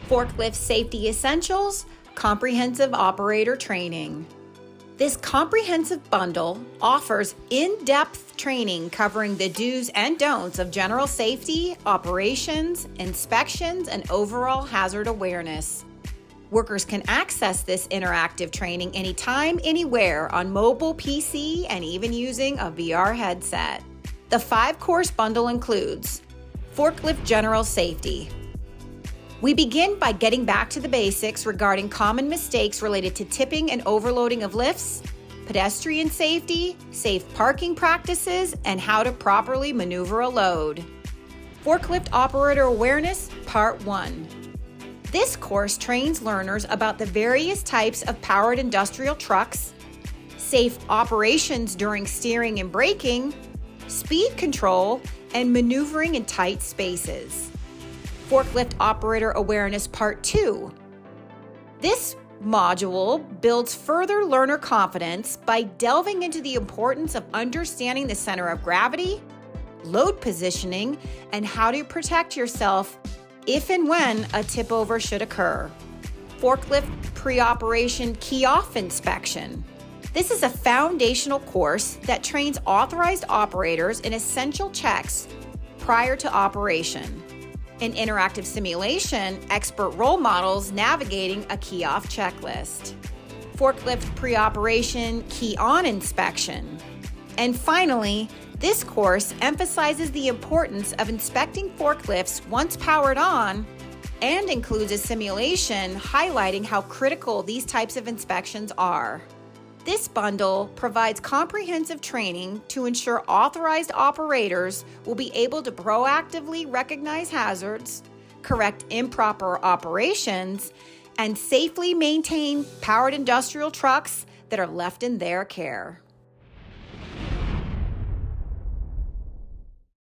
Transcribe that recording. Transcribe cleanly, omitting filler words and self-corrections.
Forklift Safety Essentials, Comprehensive Operator Training. This comprehensive bundle offers in-depth training covering the do's and don'ts of general safety, operations, inspections, and overall hazard awareness. Workers can access this interactive training anytime, anywhere on mobile, PC, and even using a VR headset. The 5-course bundle includes Forklift General Safety. We begin by getting back to the basics regarding common mistakes related to tipping and overloading of lifts, pedestrian safety, safe parking practices, and how to properly maneuver a load. Forklift Operator Awareness, Part 1. This course trains learners about the various types of powered industrial trucks, safe operations during steering and braking, speed control, and maneuvering in tight spaces. Forklift Operator Awareness Part 2. This module builds further learner confidence by delving into the importance of understanding the center of gravity, load positioning, and how to protect yourself if and when a tip over should occur. Forklift Pre-Operation Key-Off Inspection. This is a foundational course that trains authorized operators in essential checks prior to operation. An interactive simulation, expert role models navigating a key-off checklist. Forklift Pre-Operation Key-On Inspection. And finally, this course emphasizes the importance of inspecting forklifts once powered on and includes a simulation highlighting how critical these types of inspections are. This bundle provides comprehensive training to ensure authorized operators will be able to proactively recognize hazards, correct improper operations, and safely maintain powered industrial trucks that are left in their care.